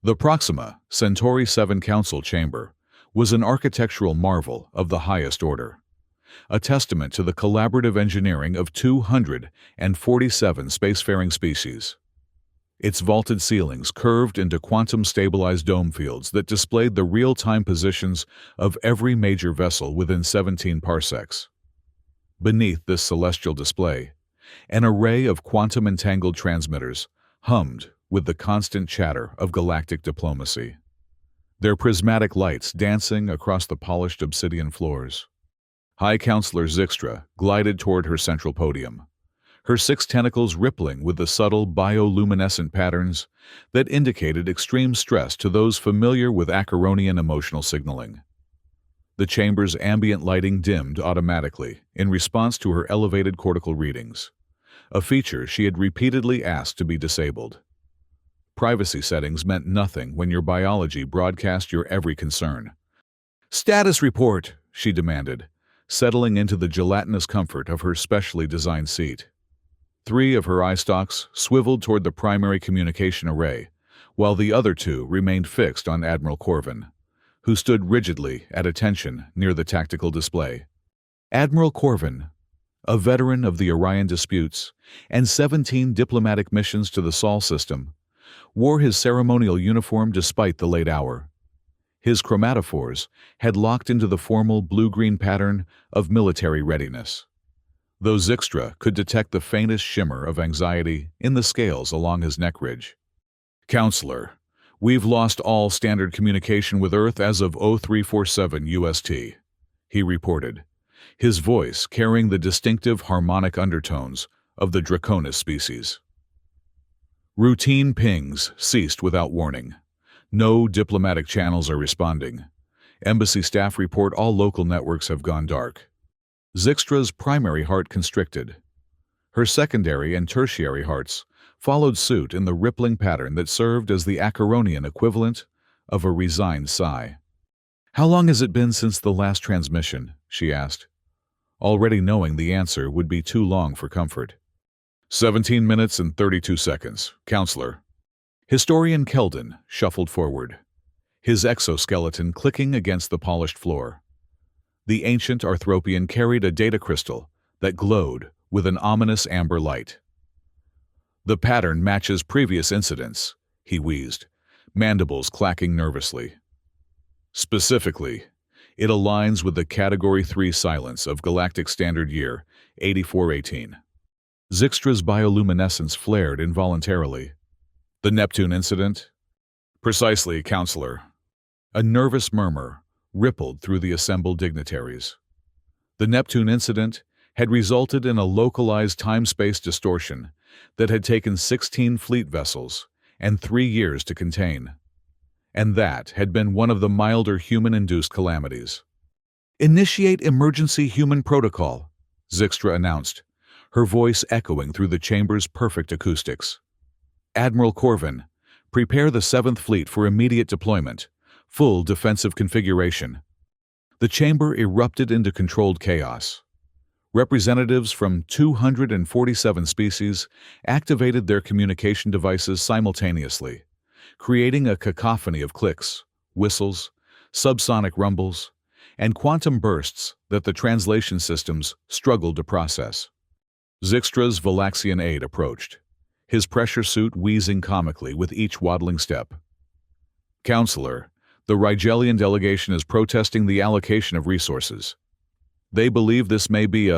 The Proxima Centauri 7 Council Chamber was an architectural marvel of the highest order, a testament to the collaborative engineering of 247 spacefaring species. Its vaulted ceilings curved into quantum-stabilized dome fields that displayed the real-time positions of every major vessel within 17 parsecs. Beneath this celestial display, an array of quantum-entangled transmitters hummed with the constant chatter of galactic diplomacy, their prismatic lights dancing across the polished obsidian floors. High Counselor Zixtra glided toward her central podium, her 6 tentacles rippling with the subtle bioluminescent patterns that indicated extreme stress to those familiar with Acheronian emotional signaling. The chamber's ambient lighting dimmed automatically in response to her elevated cortical readings, a feature she had repeatedly asked to be disabled. Privacy settings meant nothing when your biology broadcast your every concern. "Status report," she demanded, settling into the gelatinous comfort of her specially designed seat. 3 of her eye stalks swiveled toward the primary communication array, while the other 2 remained fixed on Admiral Corvin, who stood rigidly at attention near the tactical display. Admiral Corvin, a veteran of the Orion disputes and 17 diplomatic missions to the Sol system, wore his ceremonial uniform despite the late hour. His chromatophores had locked into the formal blue-green pattern of military readiness, though Zixtra could detect the faintest shimmer of anxiety in the scales along his neck ridge. "Counselor, we've lost all standard communication with Earth as of 0347 UST, he reported, his voice carrying the distinctive harmonic undertones of the Draconis species. Routine pings ceased without warning. No diplomatic channels are responding. Embassy staff report all local networks have gone dark. Zixtra's primary heart constricted. Her secondary and tertiary hearts followed suit in the rippling pattern that served as the Acheronian equivalent of a resigned sigh. "How long has it been since the last transmission?" she asked, already knowing the answer would be too long for comfort. 17 minutes and 32 seconds, Counselor. Historian Keldon shuffled forward, his exoskeleton clicking against the polished floor. The ancient Arthropian carried a data crystal that glowed with an ominous amber light. "The pattern matches previous incidents," he wheezed, mandibles clacking nervously. "Specifically, it aligns with the Category 3 silence of Galactic Standard Year 8418. Zixtra's bioluminescence flared involuntarily. "The Neptune incident?" "Precisely, Counselor." A nervous murmur rippled through the assembled dignitaries. The Neptune incident had resulted in a localized time-space distortion that had taken 16 fleet vessels and 3 years to contain. And that had been one of the milder human-induced calamities. "Initiate emergency human protocol," Zixtra announced, her voice echoing through the chamber's perfect acoustics. "Admiral Corvin, prepare the 7th Fleet for immediate deployment, full defensive configuration." The chamber erupted into controlled chaos. Representatives from 247 species activated their communication devices simultaneously, creating a cacophony of clicks, whistles, subsonic rumbles, and quantum bursts that the translation systems struggled to process. Zixtra's Valaxian aide approached, his pressure suit wheezing comically with each waddling step. "Counselor, the Rigelian delegation is protesting the allocation of resources. They believe this may be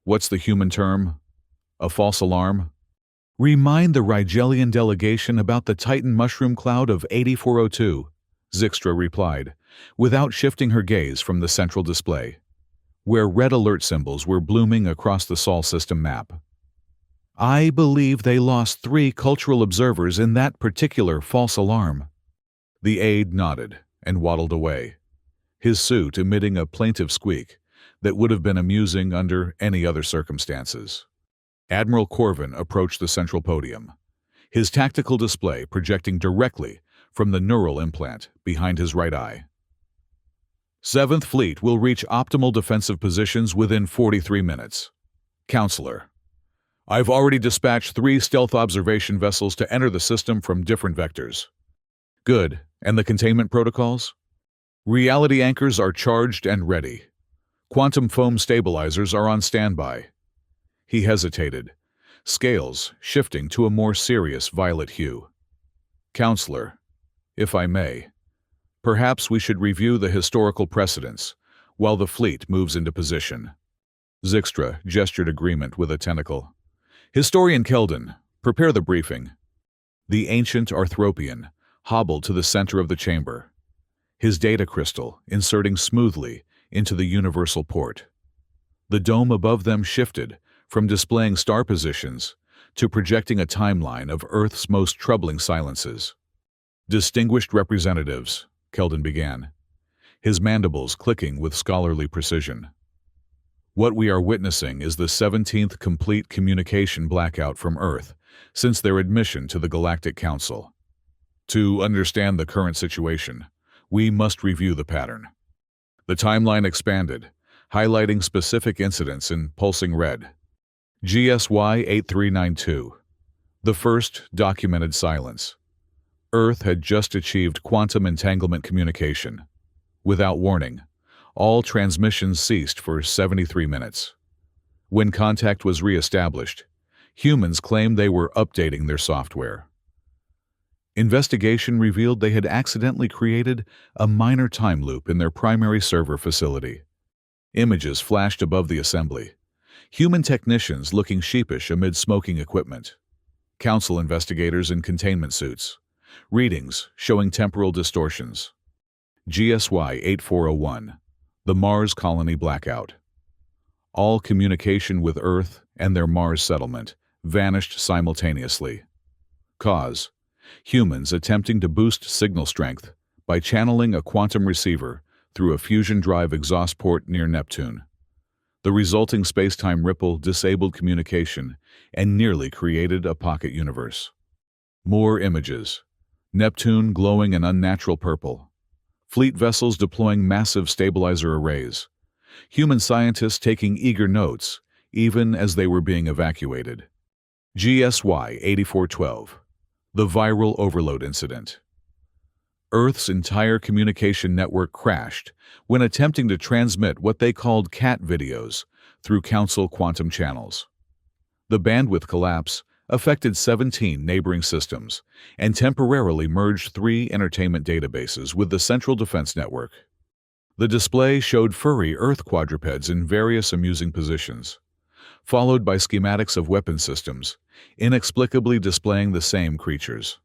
what's the human term? A false alarm?" "Remind the Rigelian delegation about the Titan mushroom cloud of 8402, Zixtra replied, without shifting her gaze from the central display, where red alert symbols were blooming across the Sol system map. "I believe they lost 3 cultural observers in that particular false alarm." The aide nodded and waddled away, his suit emitting a plaintive squeak that would have been amusing under any other circumstances. Admiral Corvin approached the central podium, his tactical display projecting directly from the neural implant behind his right eye. 7th Fleet will reach optimal defensive positions within 43 minutes. Counselor, I've already dispatched 3 stealth observation vessels to enter the system from different vectors. Good. And the containment protocols? Reality anchors are charged and ready. Quantum foam stabilizers are on standby. He hesitated, scales shifting to a more serious violet hue. Counselor, if I may, perhaps we should review the historical precedents while the fleet moves into position. Zixtra gestured agreement with a tentacle. Historian Keldon, prepare the briefing. The ancient Arthropian hobbled to the center of the chamber, his data crystal inserting smoothly into the universal port. The dome above them shifted from displaying star positions to projecting a timeline of Earth's most troubling silences. Distinguished representatives, Keldon began, his mandibles clicking with scholarly precision. What we are witnessing is the 17th complete communication blackout from Earth since their admission to the Galactic Council. To understand the current situation, we must review the pattern. The timeline expanded, highlighting specific incidents in pulsing red. GSY 8392. The first documented silence. Earth had just achieved quantum entanglement communication. Without warning, all transmissions ceased for 73 minutes. When contact was re-established, humans claimed they were updating their software. Investigation revealed they had accidentally created a minor time loop in their primary server facility. Images flashed above the assembly, human technicians looking sheepish amid smoking equipment, council investigators in containment suits, readings showing temporal distortions. GSY 8401, the Mars colony blackout. All communication with Earth and their Mars settlement vanished simultaneously. Cause: humans attempting to boost signal strength by channeling a quantum receiver through a fusion drive exhaust port near Neptune. The resulting space-time ripple disabled communication and nearly created a pocket universe. More images. Neptune glowing an unnatural purple. Fleet vessels deploying massive stabilizer arrays. Human scientists taking eager notes, even as they were being evacuated. GSY 8412. The viral overload incident. Earth's entire communication network crashed when attempting to transmit what they called cat videos through Council quantum channels. The bandwidth collapse affected 17 neighboring systems and temporarily merged 3 entertainment databases with the Central Defense Network. The display showed furry Earth quadrupeds in various amusing positions, followed by schematics of weapon systems, inexplicably displaying the same creatures.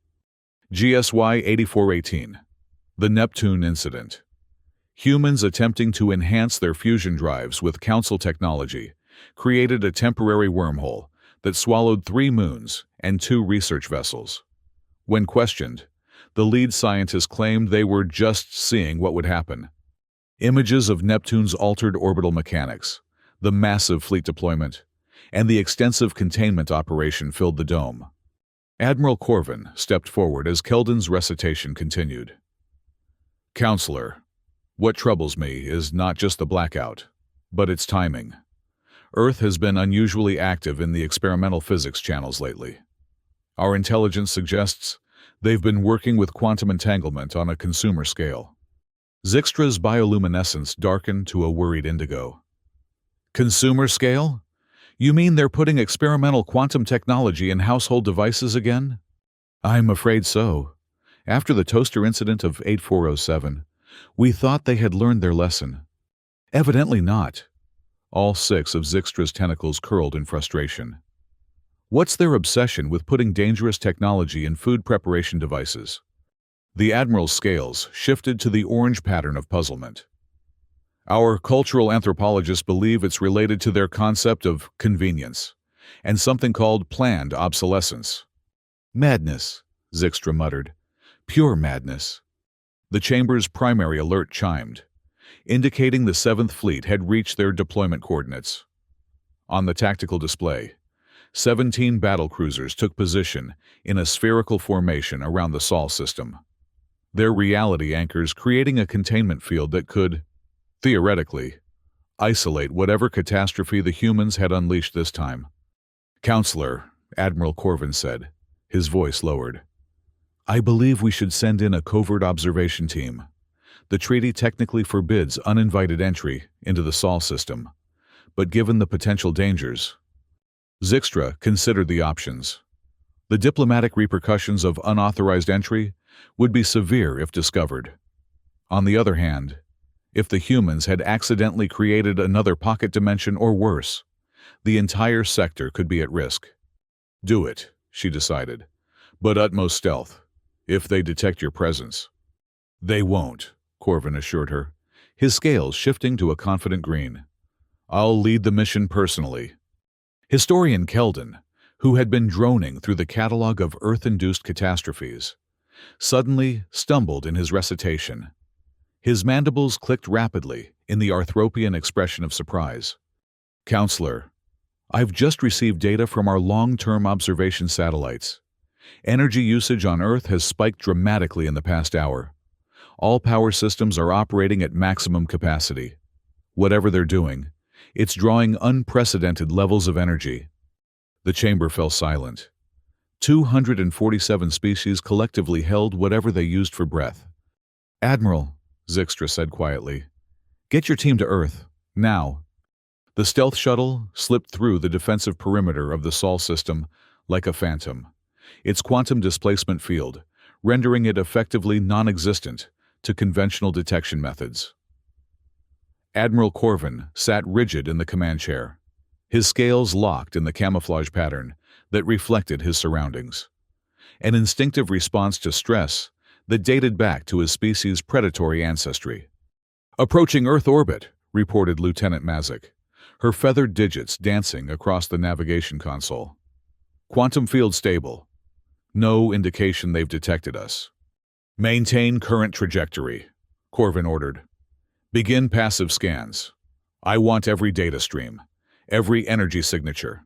GSY 8418. The Neptune Incident. Humans attempting to enhance their fusion drives with Council technology created a temporary wormhole that swallowed 3 moons and 2 research vessels. When questioned, the lead scientists claimed they were just seeing what would happen. Images of Neptune's altered orbital mechanics, the massive fleet deployment, and the extensive containment operation filled the dome. Admiral Corvin stepped forward as Keldon's recitation continued. Counselor, what troubles me is not just the blackout, but its timing. Earth has been unusually active in the experimental physics channels lately. Our intelligence suggests they've been working with quantum entanglement on a consumer scale. Zixtra's bioluminescence darkened to a worried indigo. Consumer scale? You mean they're putting experimental quantum technology in household devices again? I'm afraid so. After the toaster incident of 8407, we thought they had learned their lesson. Evidently not. All 6 of Zixtra's tentacles curled in frustration. What's their obsession with putting dangerous technology in food preparation devices? The Admiral's scales shifted to the orange pattern of puzzlement. Our cultural anthropologists believe it's related to their concept of convenience and something called planned obsolescence. Madness, Zixtra muttered. Pure madness. The chamber's primary alert chimed, indicating the 7th Fleet had reached their deployment coordinates. On the tactical display, 17 battlecruisers took position in a spherical formation around the Sol system, their reality anchors creating a containment field that could, theoretically, isolate whatever catastrophe the humans had unleashed this time. Counselor, Admiral Corvin said, his voice lowered. I believe we should send in a covert observation team. The treaty technically forbids uninvited entry into the Sol system, but given the potential dangers, Zixtra considered the options. The diplomatic repercussions of unauthorized entry would be severe if discovered. On the other hand, if the humans had accidentally created another pocket dimension or worse, the entire sector could be at risk. Do it, she decided, but utmost stealth, if they detect your presence. They won't, Corvin assured her, his scales shifting to a confident green. I'll lead the mission personally. Historian Keldon, who had been droning through the catalog of Earth-induced catastrophes, suddenly stumbled in his recitation. His mandibles clicked rapidly in the Arthropian expression of surprise. Counselor, I've just received data from our long-term observation satellites. Energy usage on Earth has spiked dramatically in the past hour. All power systems are operating at maximum capacity. Whatever they're doing, it's drawing unprecedented levels of energy. The chamber fell silent. 247 species collectively held whatever they used for breath. Admiral, Zixtra said quietly, get your team to Earth, now. The stealth shuttle slipped through the defensive perimeter of the Sol system like a phantom, its quantum displacement field rendering it effectively non-existent to conventional detection methods. Admiral Corvin sat rigid in the command chair, his scales locked in the camouflage pattern that reflected his surroundings. An instinctive response to stress that dated back to his species' predatory ancestry. Approaching Earth orbit, reported Lieutenant Mazik, her feathered digits dancing across the navigation console. Quantum field stable. No indication they've detected us. Maintain current trajectory, Corvin ordered. Begin passive scans. I want every data stream, every energy signature,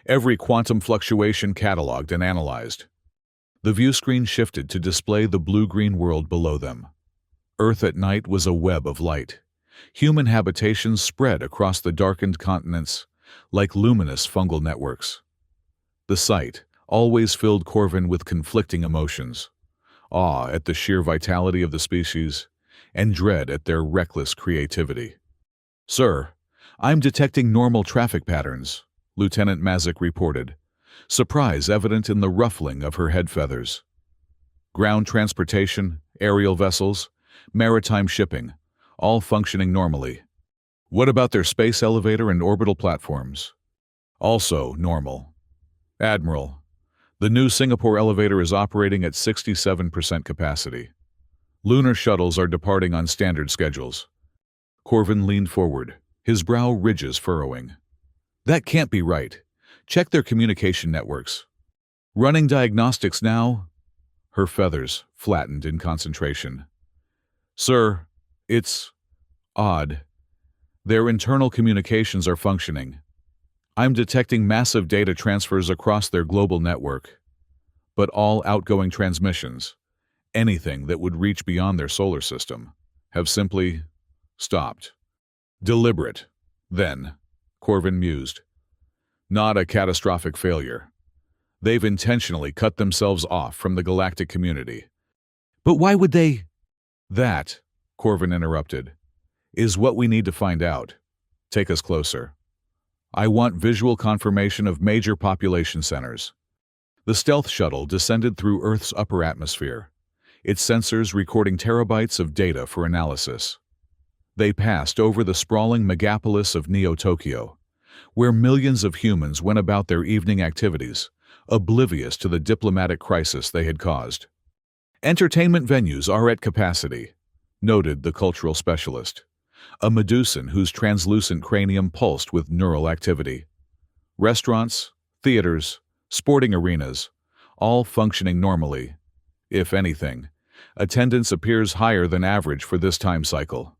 every quantum fluctuation cataloged and analyzed. The view screen shifted to display the blue-green world below them. Earth at night was a web of light. Human habitations spread across the darkened continents like luminous fungal networks. The sight always filled Corvin with conflicting emotions: awe at the sheer vitality of the species, and dread at their reckless creativity. Sir, I'm detecting normal traffic patterns, Lieutenant Mazik reported, surprise evident in the ruffling of her head feathers. Ground transportation, aerial vessels, maritime shipping, all functioning normally. What about their space elevator and orbital platforms? Also normal. Admiral, the new Singapore elevator is operating at 67% capacity. Lunar shuttles are departing on standard schedules. Corvin leaned forward, his brow ridges furrowing. That can't be right. Check their communication networks. Running diagnostics now? Her feathers flattened in concentration. Sir, it's odd. Their internal communications are functioning. I'm detecting massive data transfers across their global network. But all outgoing transmissions, anything that would reach beyond their solar system, have simply stopped. Deliberate, then, Corvin mused. Not a catastrophic failure. They've intentionally cut themselves off from the galactic community. But why would they? That, Corvin interrupted, is what we need to find out. Take us closer. I want visual confirmation of major population centers. The stealth shuttle descended through Earth's upper atmosphere, its sensors recording terabytes of data for analysis. They passed over the sprawling megapolis of Neo-Tokyo, where millions of humans went about their evening activities, oblivious to the diplomatic crisis they had caused. Entertainment venues are at capacity, noted the cultural specialist, a Medusan whose translucent cranium pulsed with neural activity. Restaurants, theaters, sporting arenas, all functioning normally. If anything, attendance appears higher than average for this time cycle.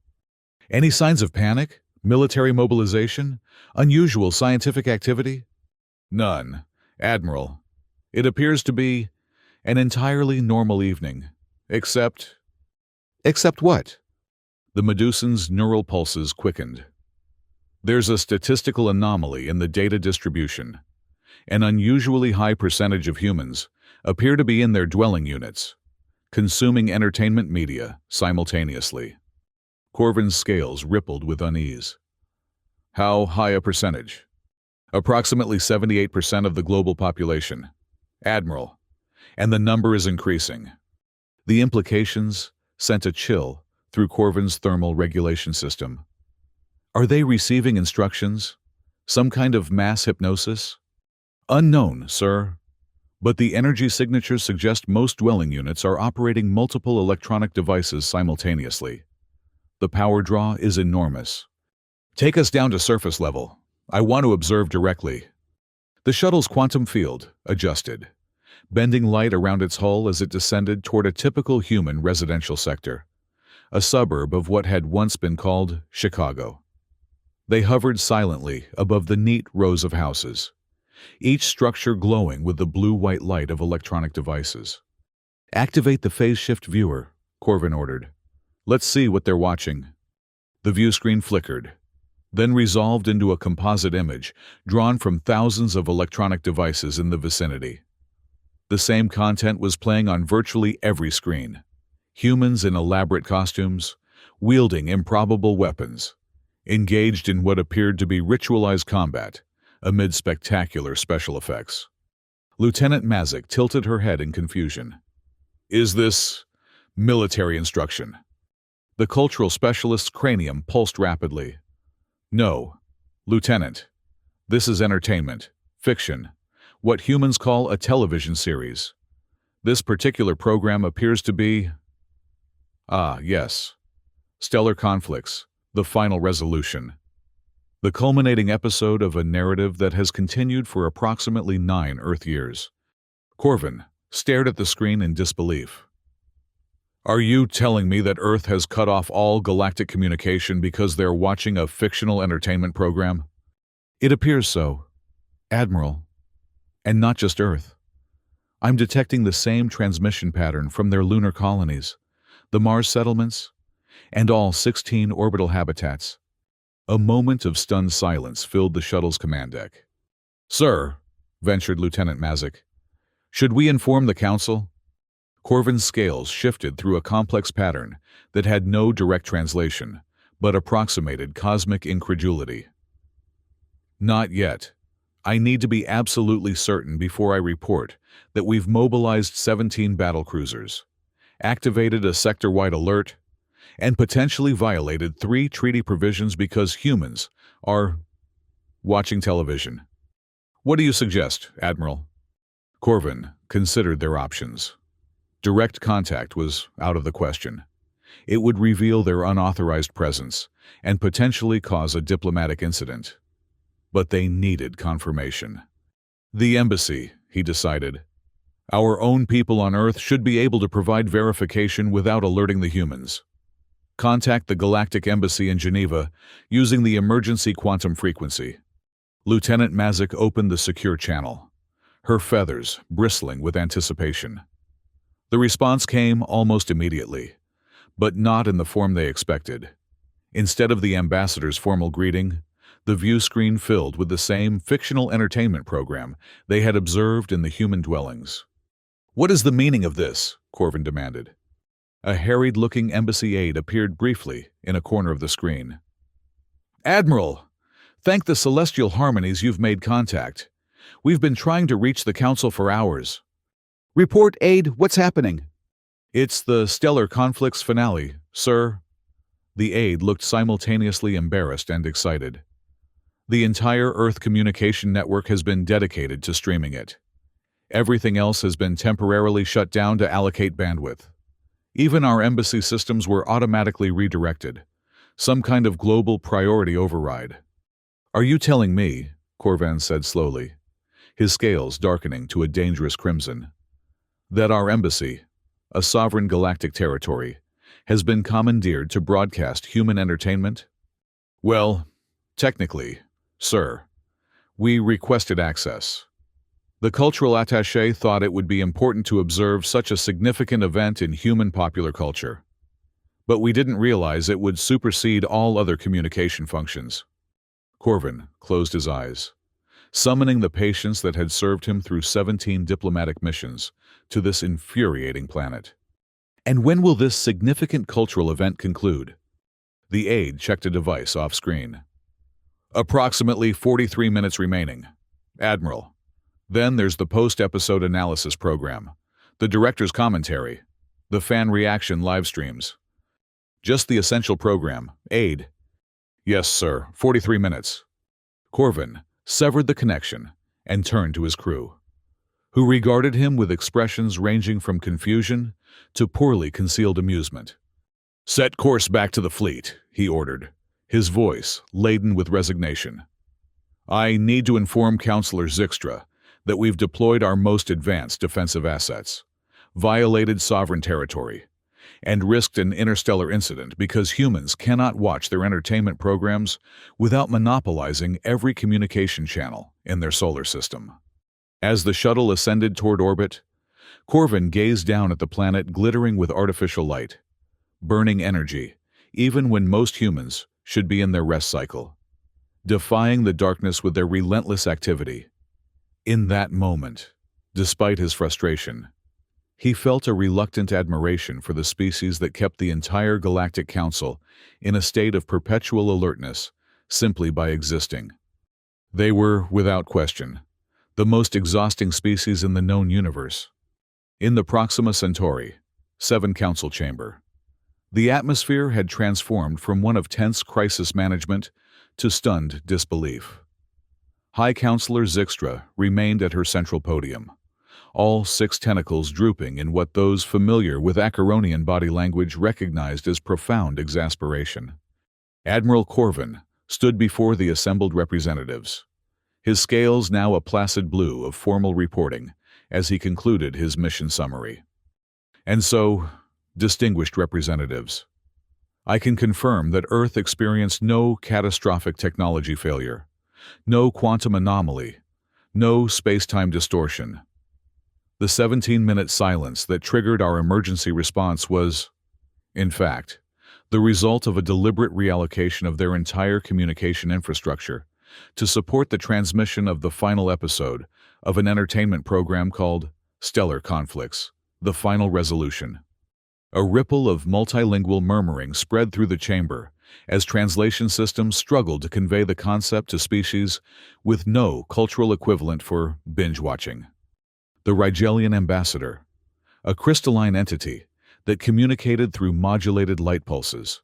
Any signs of panic, military mobilization, unusual scientific activity? None, Admiral. It appears to be an entirely normal evening, except... Except what? The Medusan's neural pulses quickened. There's a statistical anomaly in the data distribution. An unusually high percentage of humans appear to be in their dwelling units, consuming entertainment media simultaneously. Corvin's scales rippled with unease. How high a percentage? Approximately 78% of the global population. Admiral. And the number is increasing. The implications sent a chill through Corvin's thermal regulation system. Are they receiving instructions? Some kind of mass hypnosis? Unknown, sir. But the energy signatures suggest most dwelling units are operating multiple electronic devices simultaneously. The power draw is enormous. Take us down to surface level. I want to observe directly. The shuttle's quantum field adjusted, bending light around its hull as it descended toward a typical human residential sector, a suburb of what had once been called Chicago. They hovered silently above the neat rows of houses, each structure glowing with the blue-white light of electronic devices. Activate the phase shift viewer, Corvin ordered. Let's see what they're watching. The view screen flickered, then resolved into a composite image drawn from thousands of electronic devices in the vicinity. The same content was playing on virtually every screen. Humans in elaborate costumes, wielding improbable weapons, engaged in what appeared to be ritualized combat amid spectacular special effects. Lieutenant Mazik tilted her head in confusion. Is this military instruction? The cultural specialist's cranium pulsed rapidly. No, Lieutenant. This is entertainment, fiction, what humans call a television series. This particular program appears to be... yes. Stellar Conflicts, the final resolution. The culminating episode of a narrative that has continued for approximately 9 Earth years. Corvin stared at the screen in disbelief. Are you telling me that Earth has cut off all galactic communication because they're watching a fictional entertainment program? It appears so, Admiral. And not just Earth. I'm detecting the same transmission pattern from their lunar colonies, the Mars settlements, and all 16 orbital habitats. A moment of stunned silence filled the shuttle's command deck. Sir, ventured Lieutenant Mazik, should we inform the Council? Corvin's scales shifted through a complex pattern that had no direct translation, but approximated cosmic incredulity. Not yet. I need to be absolutely certain before I report that we've mobilized 17 battlecruisers, activated a sector-wide alert, and potentially violated 3 treaty provisions because humans are watching television. What do you suggest, Admiral? Corvin considered their options. Direct contact was out of the question. It would reveal their unauthorized presence and potentially cause a diplomatic incident. But they needed confirmation. The embassy, he decided. Our own people on Earth should be able to provide verification without alerting the humans. Contact the Galactic Embassy in Geneva using the emergency quantum frequency. Lieutenant Mazik opened the secure channel, her feathers bristling with anticipation. The response came almost immediately, but not in the form they expected. Instead of the ambassador's formal greeting, the view screen filled with the same fictional entertainment program they had observed in the human dwellings. What is the meaning of this? Corvin demanded. A harried-looking embassy aide appeared briefly in a corner of the screen. Admiral, thank the celestial harmonies you've made contact. We've been trying to reach the Council for hours. Report, aide, what's happening? It's the Stellar Conflicts finale, sir. The aide looked simultaneously embarrassed and excited. The entire Earth communication network has been dedicated to streaming it. Everything else has been temporarily shut down to allocate bandwidth. Even our embassy systems were automatically redirected. Some kind of global priority override. Are you telling me, Corvin said slowly, his scales darkening to a dangerous crimson, that our embassy, a sovereign galactic territory, has been commandeered to broadcast human entertainment? Well, technically, sir, we requested access. The cultural attaché thought it would be important to observe such a significant event in human popular culture. But we didn't realize it would supersede all other communication functions. Corvin closed his eyes, summoning the patience that had served him through 17 diplomatic missions to this infuriating planet. And when will this significant cultural event conclude? The aide checked a device off-screen. Approximately 43 minutes remaining. Admiral. Then there's the post-episode analysis program, the director's commentary, the fan reaction live streams. Just the essential program. Aide. Yes, sir. 43 minutes. Corvin severed the connection and turned to his crew, who regarded him with expressions ranging from confusion to poorly concealed amusement. Set course back to the fleet, he ordered, his voice laden with resignation. I need to inform Counselor Zixtra that we've deployed our most advanced defensive assets, violated sovereign territory, and risked an interstellar incident because humans cannot watch their entertainment programs without monopolizing every communication channel in their solar system. As the shuttle ascended toward orbit, Corvin gazed down at the planet glittering with artificial light, burning energy, even when most humans should be in their rest cycle, defying the darkness with their relentless activity. In that moment, despite his frustration, he felt a reluctant admiration for the species that kept the entire Galactic Council in a state of perpetual alertness simply by existing. They were, without question, the most exhausting species in the known universe. In the Proxima Centauri 7 Council Chamber, the atmosphere had transformed from one of tense crisis management to stunned disbelief. High Counselor Zixtra remained at her central podium, all 6 tentacles drooping in what those familiar with Acheronian body language recognized as profound exasperation. Admiral Corvin stood before the assembled representatives, his scales now a placid blue of formal reporting as he concluded his mission summary. And so, distinguished representatives, I can confirm that Earth experienced no catastrophic technology failure, no quantum anomaly, no space-time distortion. The 17-minute silence that triggered our emergency response was, in fact, the result of a deliberate reallocation of their entire communication infrastructure to support the transmission of the final episode of an entertainment program called Stellar Conflicts, The Final Resolution. A ripple of multilingual murmuring spread through the chamber as translation systems struggled to convey the concept to species with no cultural equivalent for binge-watching. The Rigelian ambassador, a crystalline entity that communicated through modulated light pulses,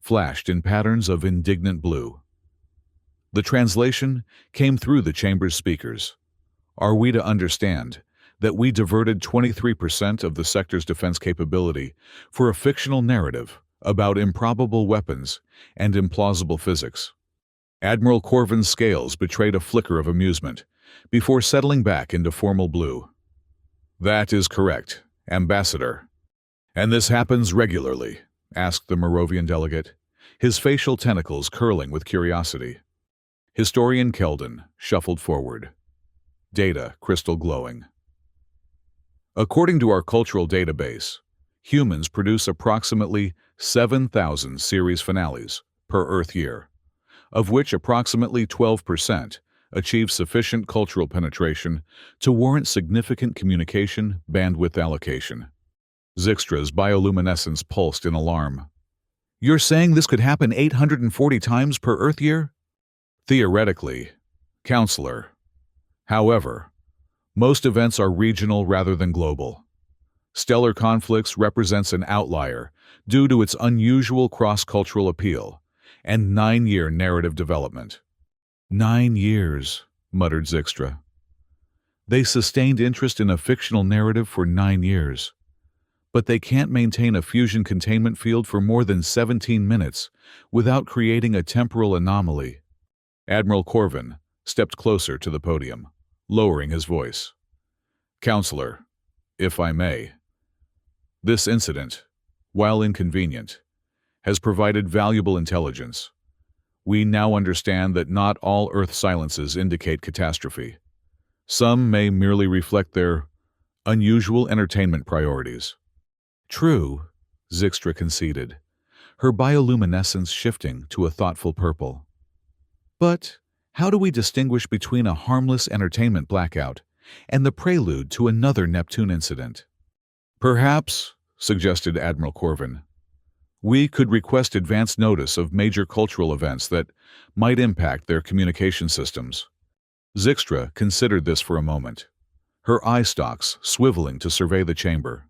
flashed in patterns of indignant blue. The translation came through the chamber's speakers. Are we to understand that we diverted 23% of the sector's defense capability for a fictional narrative about improbable weapons and implausible physics? Admiral Corvin's scales betrayed a flicker of amusement before settling back into formal blue. That is correct, Ambassador. And this happens regularly? Asked the Moravian delegate, his facial tentacles curling with curiosity. Historian Keldon shuffled forward, data crystal glowing. According to our cultural database, humans produce approximately 7,000 series finales per Earth year, of which approximately 12% achieve sufficient cultural penetration to warrant significant communication bandwidth allocation. Zixtra's bioluminescence pulsed in alarm. You're saying this could happen 840 times per Earth year? Theoretically, Counselor. However, most events are regional rather than global. Stellar Conflicts represents an outlier due to its unusual cross-cultural appeal and 9-year narrative development. 9 years, muttered Zixtra. They sustained interest in a fictional narrative for 9 years, but they can't maintain a fusion containment field for more than 17 minutes without creating a temporal anomaly. Admiral Corvin stepped closer to the podium, lowering his voice. Counselor, if I may, this incident, while inconvenient, has provided valuable intelligence. We now understand that not all Earth silences indicate catastrophe. Some may merely reflect their unusual entertainment priorities. True, Zixtra conceded, her bioluminescence shifting to a thoughtful purple. But how do we distinguish between a harmless entertainment blackout and the prelude to another Neptune incident? Perhaps suggested Admiral Corvin. We could request advance notice of major cultural events that might impact their communication systems. Zixtra considered this for a moment, her eye stalks swiveling to survey the chamber.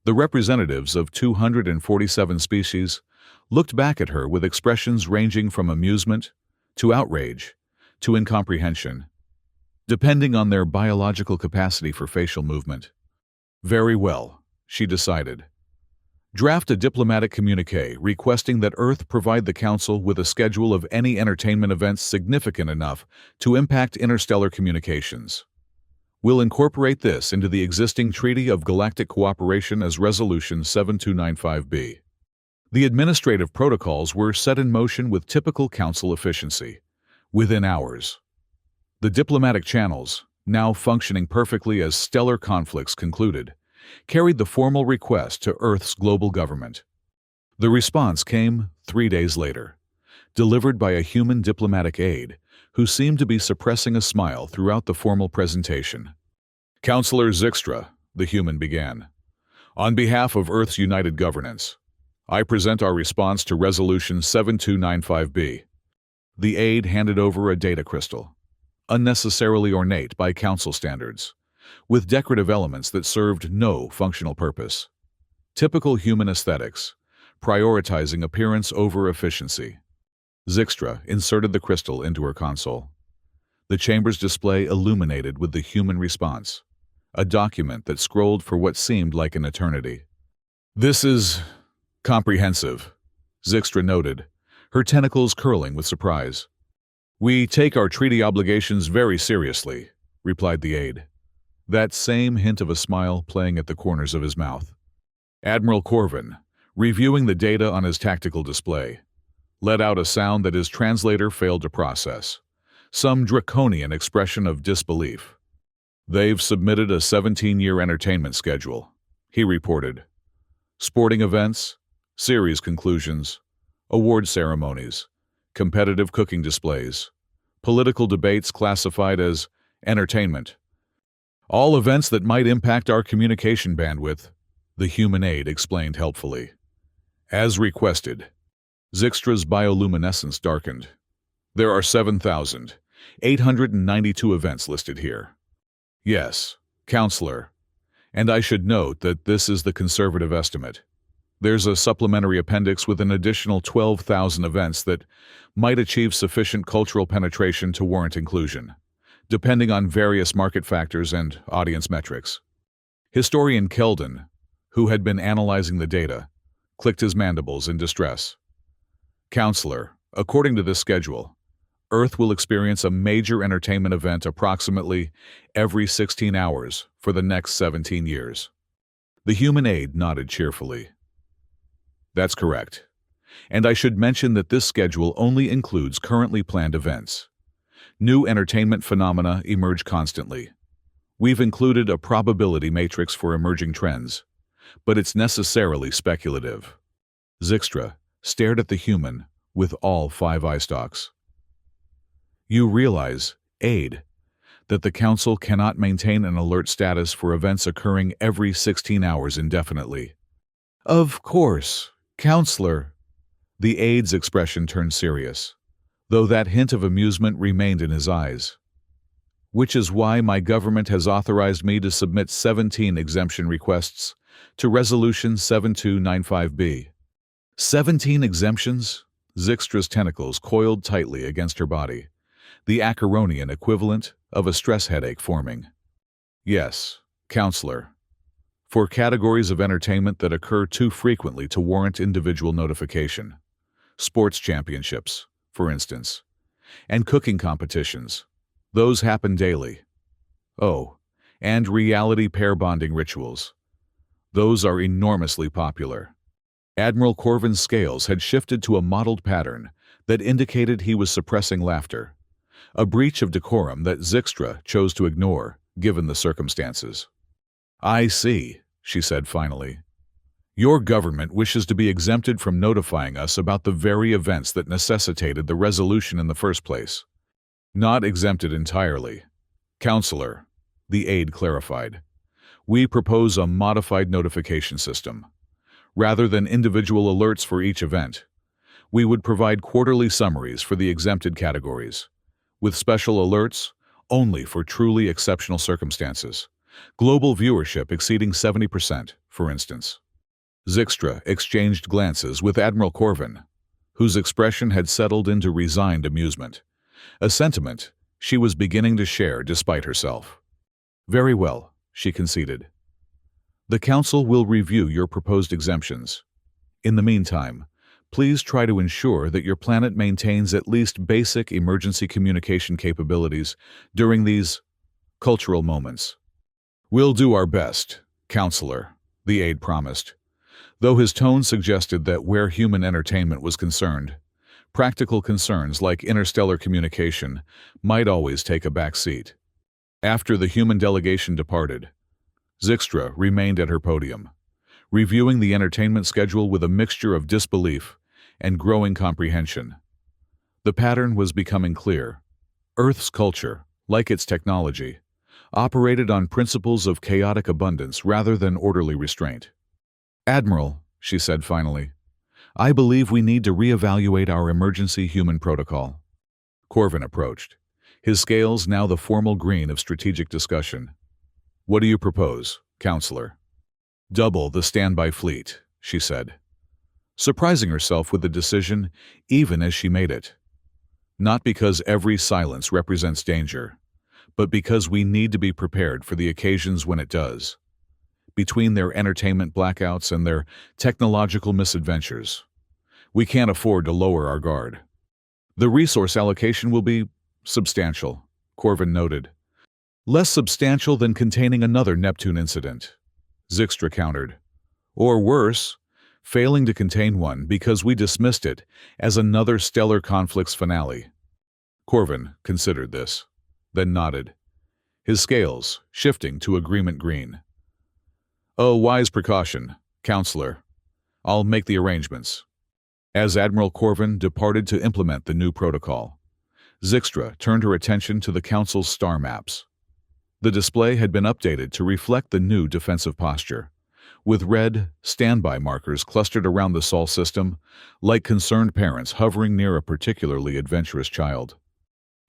The representatives of 247 species looked back at her with expressions ranging from amusement to outrage to incomprehension, depending on their biological capacity for facial movement. Very well, she decided. Draft a diplomatic communiqué requesting that Earth provide the Council with a schedule of any entertainment events significant enough to impact interstellar communications. We'll incorporate this into the existing Treaty of Galactic Cooperation as Resolution 7295B. The administrative protocols were set in motion with typical Council efficiency, within hours. The diplomatic channels, now functioning perfectly as stellar conflicts concluded, carried the formal request to Earth's global government. The response came 3 days later, delivered by a human diplomatic aide who seemed to be suppressing a smile throughout the formal presentation. Counselor Zixtra, the human began. On behalf of Earth's united governance, I present our response to Resolution 7295B. The aide handed over a data crystal, unnecessarily ornate by Council standards, with decorative elements that served no functional purpose. Typical human aesthetics, prioritizing appearance over efficiency. Zixtra inserted the crystal into her console. The chamber's display illuminated with the human response, a document that scrolled for what seemed like an eternity. This is comprehensive, Zixtra noted, her tentacles curling with surprise. We take our treaty obligations very seriously, replied the aide, that same hint of a smile playing at the corners of his mouth. Admiral Corvin, reviewing the data on his tactical display, let out a sound that his translator failed to process, some draconian expression of disbelief. They've submitted a 17-year entertainment schedule, he reported. Sporting events, series conclusions, award ceremonies, competitive cooking displays, political debates classified as entertainment. All events that might impact our communication bandwidth, the human aide explained helpfully. As requested, Zixtra's bioluminescence darkened. There are 7,892 events listed here. Yes, Counselor, and I should note that this is the conservative estimate. There's a supplementary appendix with an additional 12,000 events that might achieve sufficient cultural penetration to warrant inclusion, depending on various market factors and audience metrics. Historian Keldon, who had been analyzing the data, clicked his mandibles in distress. Counselor, according to this schedule, Earth will experience a major entertainment event approximately every 16 hours for the next 17 years. The human aide nodded cheerfully. That's correct. And I should mention that this schedule only includes currently planned events. New entertainment phenomena emerge constantly. We've included a probability matrix for emerging trends, but it's necessarily speculative. Zixtra stared at the human with all 5 eye stalks. You realize, aide, that the Council cannot maintain an alert status for events occurring every 16 hours indefinitely. Of course, Counselor. The aide's expression turned serious, though that hint of amusement remained in his eyes. Which is why my government has authorized me to submit 17 exemption requests to Resolution 7295B. 17 exemptions? Zixtra's tentacles coiled tightly against her body, the Acheronian equivalent of a stress headache forming. Yes, Counselor. For categories of entertainment that occur too frequently to warrant individual notification. Sports championships, for instance, and cooking competitions. Those happen daily. Oh, and reality pair bonding rituals. Those are enormously popular. Admiral Corvin's scales had shifted to a mottled pattern that indicated he was suppressing laughter, a breach of decorum that Zixtra chose to ignore, given the circumstances. I see, she said finally. Your government wishes to be exempted from notifying us about the very events that necessitated the resolution in the first place. Not exempted entirely. Counselor, the aide clarified. We propose a modified notification system. Rather than individual alerts for each event, we would provide quarterly summaries for the exempted categories, with special alerts only for truly exceptional circumstances. Global viewership exceeding 70%, for instance. Zixtra exchanged glances with Admiral Corvin, whose expression had settled into resigned amusement, a sentiment she was beginning to share despite herself. "Very well," she conceded. "The Council will review your proposed exemptions. In the meantime, please try to ensure that your planet maintains at least basic emergency communication capabilities during these cultural moments." "We'll do our best, Counselor," the aide promised, though his tone suggested that where human entertainment was concerned, practical concerns like interstellar communication might always take a back seat. After the human delegation departed, Zixtra remained at her podium, reviewing the entertainment schedule with a mixture of disbelief and growing comprehension. The pattern was becoming clear. Earth's culture, like its technology, operated on principles of chaotic abundance rather than orderly restraint. "Admiral," she said finally, "I believe we need to reevaluate our emergency human protocol." Corvin approached, his scales now the formal green of strategic discussion. "What do you propose, Counselor?" "Double the standby fleet," she said, surprising herself with the decision even as she made it. "Not because every silence represents danger, but because we need to be prepared for the occasions when it does. Between their entertainment blackouts and their technological misadventures, we can't afford to lower our guard." "The resource allocation will be substantial," Corvin noted. "Less substantial than containing another Neptune incident," Zixtra countered. "Or worse, failing to contain one because we dismissed it as another stellar conflict's finale." Corvin considered this, then nodded, his scales shifting to agreement green. "A wise precaution, Counselor. I'll make the arrangements." As Admiral Corvin departed to implement the new protocol, Zixtra turned her attention to the Council's star maps. The display had been updated to reflect the new defensive posture, with red standby markers clustered around the Sol system, like concerned parents hovering near a particularly adventurous child.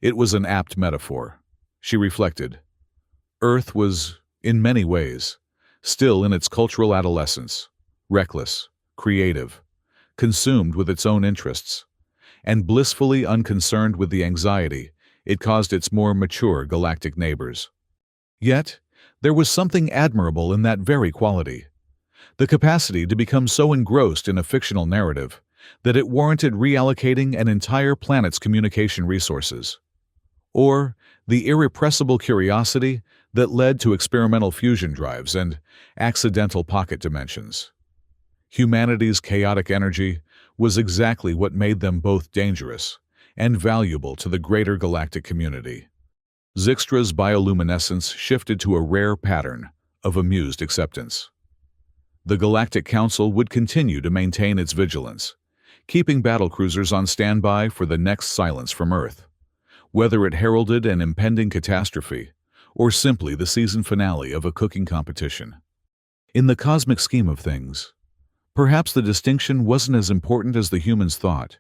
It was an apt metaphor, she reflected. Earth was, in many ways, still in its cultural adolescence, reckless, creative, consumed with its own interests, and blissfully unconcerned with the anxiety it caused its more mature galactic neighbors. Yet, there was something admirable in that very quality, the capacity to become so engrossed in a fictional narrative that it warranted reallocating an entire planet's communication resources. Or the irrepressible curiosity that led to experimental fusion drives and accidental pocket dimensions. Humanity's chaotic energy was exactly what made them both dangerous and valuable to the greater galactic community. Zixtra's bioluminescence shifted to a rare pattern of amused acceptance. The Galactic Council would continue to maintain its vigilance, keeping battlecruisers on standby for the next silence from Earth, whether it heralded an impending catastrophe or simply the season finale of a cooking competition. In the cosmic scheme of things, perhaps the distinction wasn't as important as the humans thought.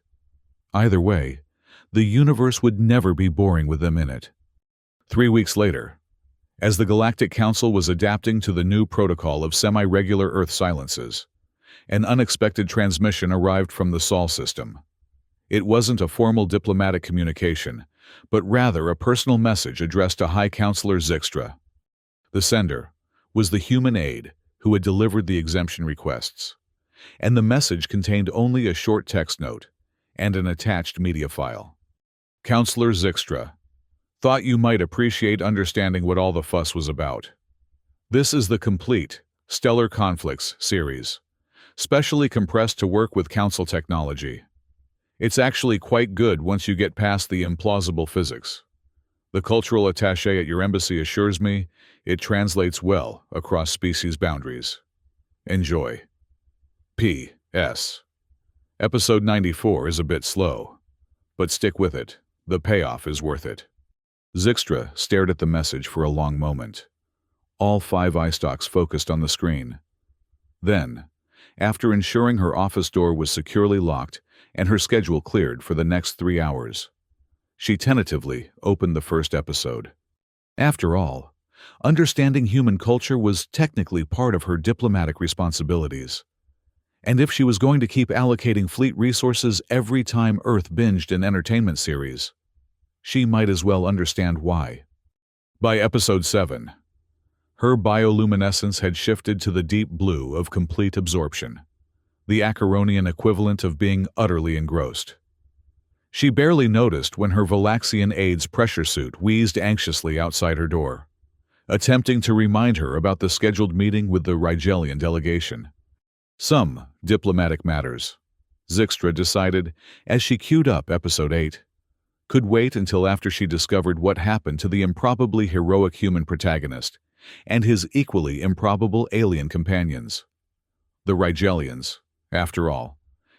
Either way, the universe would never be boring with them in it. 3 weeks later, as the Galactic Council was adapting to the new protocol of semi-regular Earth silences, an unexpected transmission arrived from the Sol system. It wasn't a formal diplomatic communication, but rather a personal message addressed to High Counselor Zixtra. The sender was the human aide who had delivered the exemption requests, and the message contained only a short text note and an attached media file. "Counselor Zixtra, thought you might appreciate understanding what all the fuss was about. This is the complete Stellar Conflicts series, specially compressed to work with Council technology. It's actually quite good once you get past the implausible physics. The cultural attaché at your embassy assures me it translates well across species boundaries. Enjoy. P.S. Episode 94 is a bit slow, but stick with it. The payoff is worth it." Zixtra stared at the message for a long moment, all 5 eye stalks focused on the screen. Then, after ensuring her office door was securely locked and her schedule cleared for the next 3 hours, she tentatively opened the first episode. After all, understanding human culture was technically part of her diplomatic responsibilities. And if she was going to keep allocating fleet resources every time Earth binged an entertainment series, she might as well understand why. By episode 7, her bioluminescence had shifted to the deep blue of complete absorption, the Acheronian equivalent of being utterly engrossed. She barely noticed when her Valaxian aide's pressure suit wheezed anxiously outside her door, attempting to remind her about the scheduled meeting with the Rigelian delegation. Some diplomatic matters, Zixtra decided as she queued up episode 8, could wait until after she discovered what happened to the improbably heroic human protagonist and his equally improbable alien companions. The Rigelians, after all,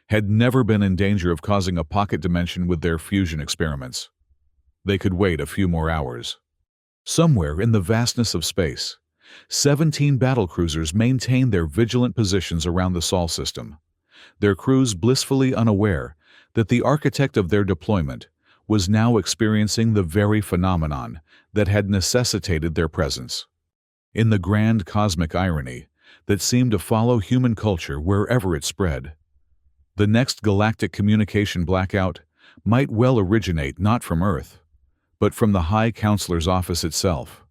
had never been in danger of causing a pocket dimension with their fusion experiments. They could wait a few more hours. Somewhere in the vastness of space, 17 battlecruisers maintained their vigilant positions around the Sol system, their crews blissfully unaware that the architect of their deployment was now experiencing the very phenomenon that had necessitated their presence. In the grand cosmic irony that seemed to follow human culture wherever it spread, the next galactic communication blackout might well originate not from Earth, but from the High Counselor's office itself.